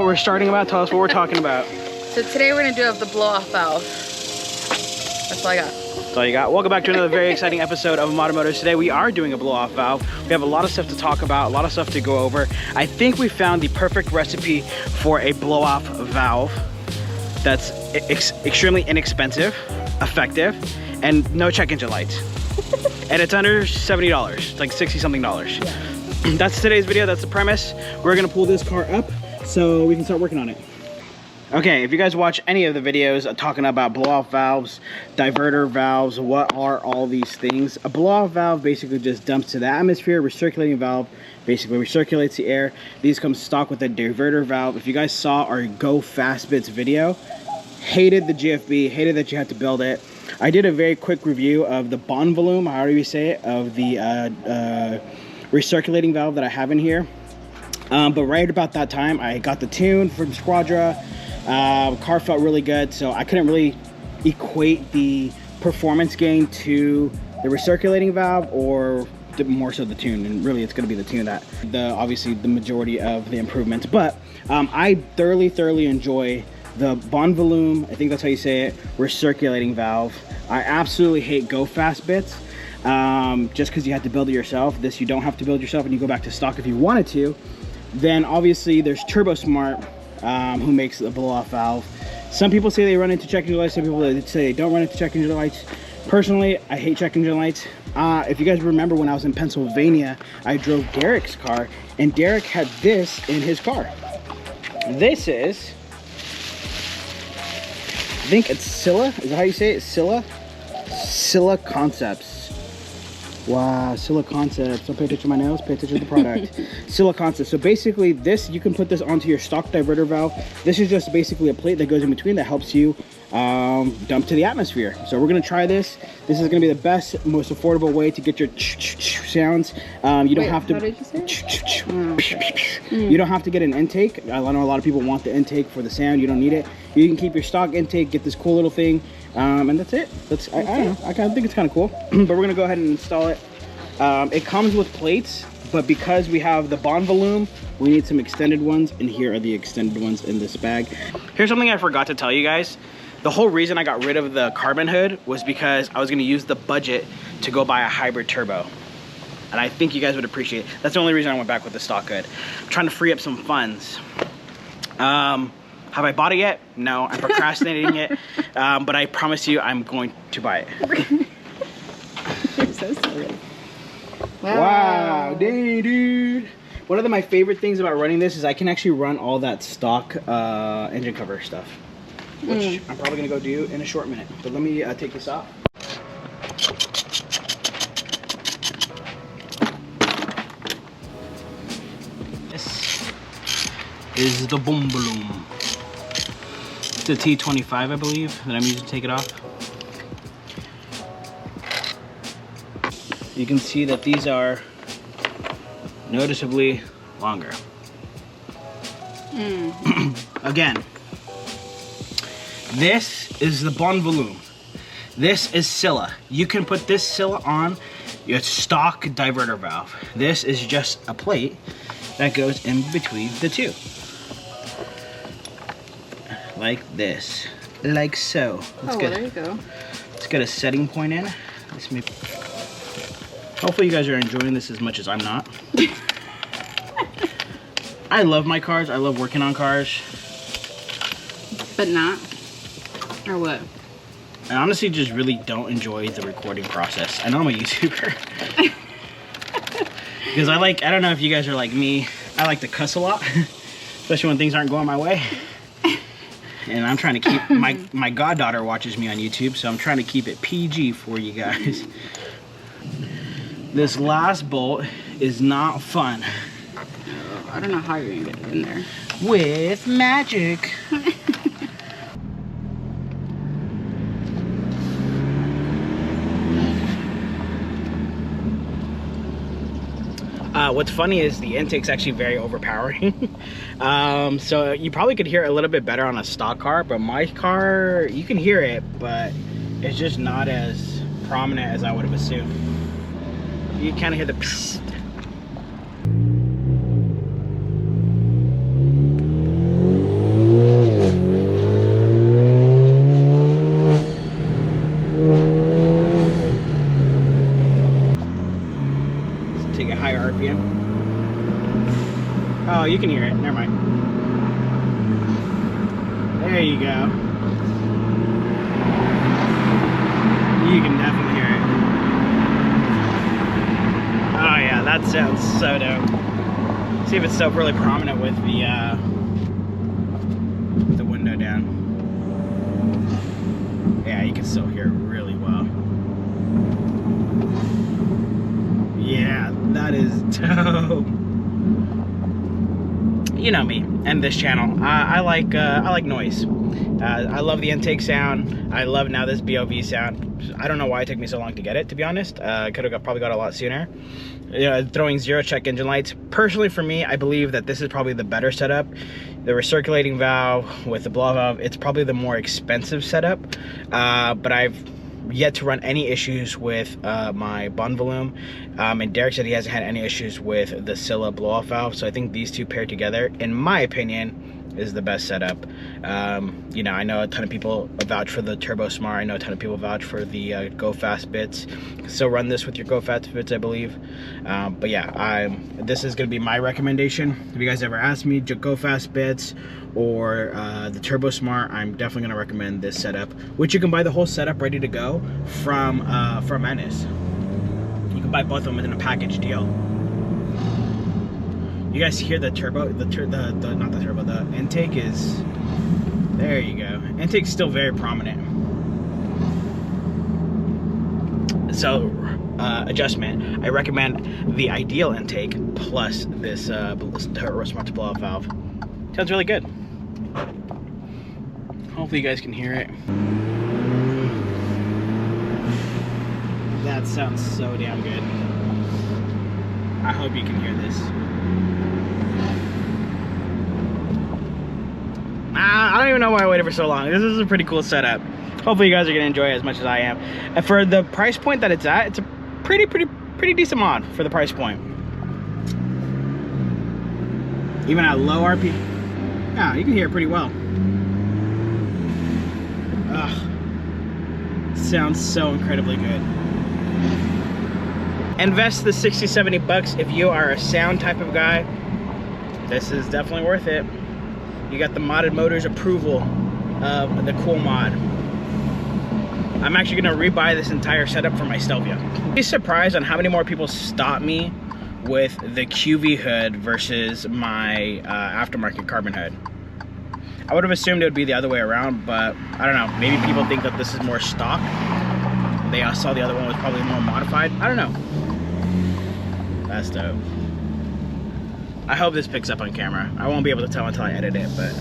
what we're starting about. Tell us what we're talking about. So today we're gonna do the blow-off valve. That's all I got. That's all you got. Welcome back to another very exciting episode of Mod Motors. Today we are doing a blow-off valve. We have a lot of stuff to talk about, a lot of stuff to go over. I think we found the perfect recipe for a blow-off valve that's extremely inexpensive, effective, and no check engine lights. And it's under $70. It's like 60 something dollars. Yeah. That's today's video. That's the premise. We're gonna pull this car up so we can start working on it. Okay, if you guys watch any of the videos talking about blow-off valves, diverter valves, what are all these things? A blow-off valve basically just dumps to the atmosphere. Recirculating valve basically recirculates the air. These come stock with a diverter valve. If you guys saw our Go Fast Bits video, hated the GFB, hated that you had to build it. I did a very quick review of the bon volume, however you say it, of the recirculating valve that I have in here. But right about that time, I got the tune from Squadra. Car felt really good, so I couldn't really equate the performance gain to the recirculating valve or more so the tune, and really it's going to be the tune that obviously the majority of the improvements. But I thoroughly enjoy the bon volume, I think that's how you say it, recirculating valve. I absolutely hate Go Fast Bits just because you have to build it yourself. This you don't have to build yourself, and you go back to stock if you wanted to. Then obviously there's Turbo Smart, who makes the blow-off valve. Some people say they run into check engine lights, some people say they don't run into check engine lights. Personally, I hate check engine lights. If you guys remember when I was in Pennsylvania, I drove Derek's car, and Derek had this in his car. This is, I think it's SILA, is that how you say it? SILA Concepts. Wow, SILA Concepts. Don't pay attention to my nails, pay attention to the product. SILA Concepts. So basically this, you can put this onto your stock diverter valve. This is just basically a plate that goes in between that helps you dump to the atmosphere. So we're gonna try this. This is gonna be the best, most affordable way to get your sounds. You don't have to. How did you say? You don't have to get an intake. I know a lot of people want the intake for the sound. You don't need it. You can keep your stock intake, get this cool little thing. And that's it. I don't know. I kind of think it's kind of cool. But we're gonna go ahead and install it. It comes with plates, but because we have the bon volume, we need some extended ones, and here are the extended ones in this bag. Here's something I forgot to tell you guys. The whole reason I got rid of the carbon hood was because I was gonna use the budget to go buy a hybrid turbo. And I think you guys would appreciate it. That's the only reason I went back with the stock hood. I'm trying to free up some funds. Have I bought it yet? No, I'm procrastinating it. But I promise you I'm going to buy it. You're so silly. Wow, dang, dude. One of my favorite things about running this is I can actually run all that stock engine cover stuff, which I'm probably gonna go do in a short minute. But let me take this off. This is the boom balloon. It's a T25, I believe, that I'm using to take it off. You can see that these are noticeably longer. Again, this is the bon volume. This is SILA. You can put this SILA on your stock diverter valve. This is just a plate that goes in between the two. Like this, like so. There you go. Let's get a setting point in. Hopefully you guys are enjoying this as much as I'm not. I love my cars. I love working on cars. But not? Or what? I honestly just really don't enjoy the recording process. I know I'm a YouTuber. Because I don't know if you guys are like me, I like to cuss a lot. Especially when things aren't going my way. And I'm trying to keep, my goddaughter watches me on YouTube, so I'm trying to keep it PG for you guys. This last bolt is not fun. I don't know how you're gonna get it in there. With magic. What's funny is the intake's actually very overpowering. So you probably could hear it a little bit better on a stock car, but my car, you can hear it, but it's just not as prominent as I would have assumed. You kind of hear the psst. you go. You can definitely hear it. Oh yeah, that sounds so dope. See if it's still really prominent with the window down. Yeah, you can still hear it really well. Yeah, that is dope. You know me and this channel. I like noise. I love the intake sound. I love now this BOV sound. I don't know why it took me so long to get it, to be honest. Could have probably got a lot sooner. Throwing zero check engine lights. Personally, for me, I believe that this is probably the better setup. The recirculating valve with the blow-off valve, it's probably the more expensive setup. But I've yet to run any issues with my bun volume, and Derek said he hasn't had any issues with the SILA Blow-Off Valve, so I think these two paired together, in my opinion, is the best setup. You know, I know a ton of people vouch for the Turbo Smart. I know a ton of people vouch for the Go Fast bits. So run this with your Go Fast bits, I believe. But yeah, this is going to be my recommendation. If you guys ever ask me Go Fast bits or the Turbo Smart, I'm definitely going to recommend this setup, which you can buy the whole setup ready to go from Ennis. You can buy both of them in a package deal. You guys hear the turbo, not the turbo, the intake is, there you go. Intake's still very prominent. So, adjustment, I recommend the ideal intake plus this Turbo Smart Blow-Off Valve. Sounds really good. Hopefully you guys can hear it. That sounds so damn good. I hope you can hear this. I don't even know why I waited for so long. This is a pretty cool setup. Hopefully you guys are gonna enjoy it as much as I am. And for the price point that it's at, it's a pretty decent mod for the price point. Even at low RP, yeah, you can hear it pretty well. Ugh. Sounds so incredibly good. Invest the 60-70 bucks if you are a sound type of guy. This is definitely worth it. You got the Modded Motors approval of the cool mod. I'm actually gonna rebuy this entire setup for my Stelvia. Be surprised on how many more people stop me with the QV hood versus my aftermarket carbon hood. I would have assumed it would be the other way around, but I don't know. Maybe people think that this is more stock. They saw the other one was probably more modified. I don't know. That's dope. I hope this picks up on camera. I won't be able to tell until I edit it, but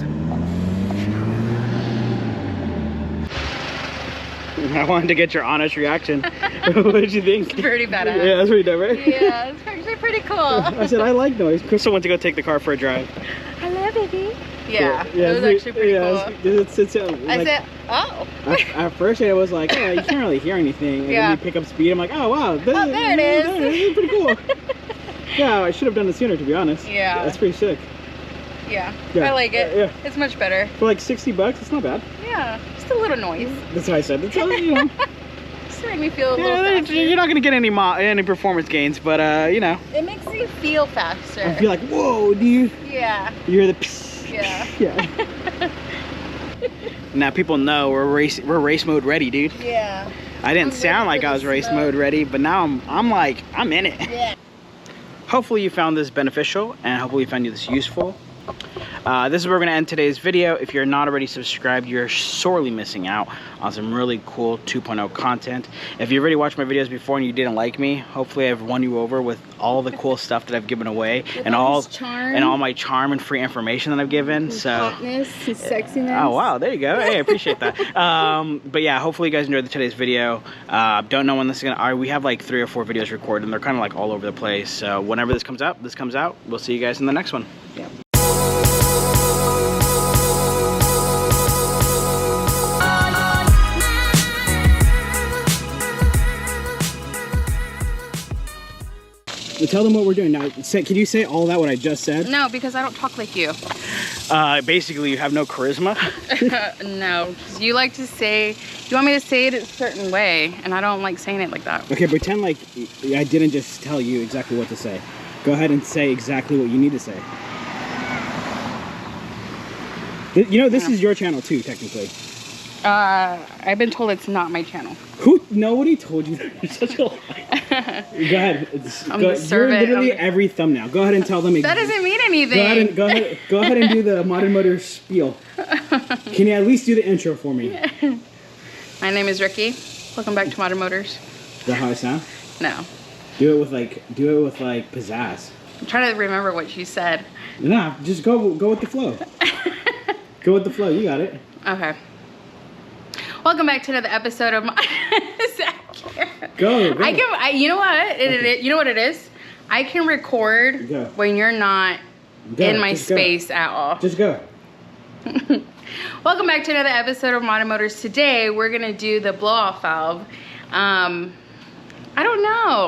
I wanted to get your honest reaction. What did you think? It's pretty badass. Yeah, that's pretty dope, right? Yeah, it's actually pretty cool. I said I like noise. Crystal went to go take the car for a drive. Hello, baby. Yeah, yeah, it was actually pretty cool. It's I said, oh. At first it was like, oh, you can't really hear anything. And then you pick up speed. I'm like, oh wow, there it is. This is pretty cool. Yeah, I should have done it sooner, to be honest. Yeah. That's pretty sick. Yeah, I like it. Yeah. It's much better. For like 60 bucks, it's not bad. Yeah, just a little noise. That's what I said. It's, you know. Just to make me feel a little faster. You're not going to get any performance gains, but, you know. It makes me feel faster. I feel like, whoa, dude. Yeah. You hear the yeah. Yeah. Now people know we're race mode ready, dude. Yeah. I didn't sound like I was race mode ready, but now I'm like, I'm in it. Yeah. Hopefully you found this beneficial, and hopefully you found this useful. This is where we're going to end today's video. If you're not already subscribed, you're sorely missing out on some really cool 2.0 content. If you've already watched my videos before and you didn't like me, hopefully I've won you over with all the cool stuff that I've given away, and all my charm and free information that I've given. And so hotness and sexiness. Oh wow, there you go. Hey, I appreciate that. But yeah, hopefully you guys enjoyed today's video. Don't know when this is gonna. We have like 3 or 4 videos recorded, and they're kind of like all over the place. So whenever this comes out, We'll see you guys in the next one. Yeah. Tell them what we're doing now. Can you say all that what I just said? No, because I don't talk like you. Basically, you have no charisma. No, you like to say, you want me to say it a certain way, and I don't like saying it like that. Okay, pretend like I didn't just tell you exactly what to say. Go ahead and say exactly what you need to say. You know, this is your channel too, technically. I've been told it's not my channel. Who? Nobody told you that. You're such a liar. Go ahead. You're literally every thumbnail. Go ahead and tell them. That doesn't mean anything. Go ahead and do the Modern Motors spiel. Can you at least do the intro for me? My name is Ricky. Welcome back to Modern Motors. Is that how I sound? No. Do it with like pizzazz. I'm trying to remember what you said. Nah, just go with the flow. Go with the flow. You got it. Okay. Welcome back to another episode of my. Go. You know what? You know what it is? I can record when you're not in my space at all. Just go. Welcome back to another episode of Modern Motors. Today we're gonna do the blow-off valve. I don't know.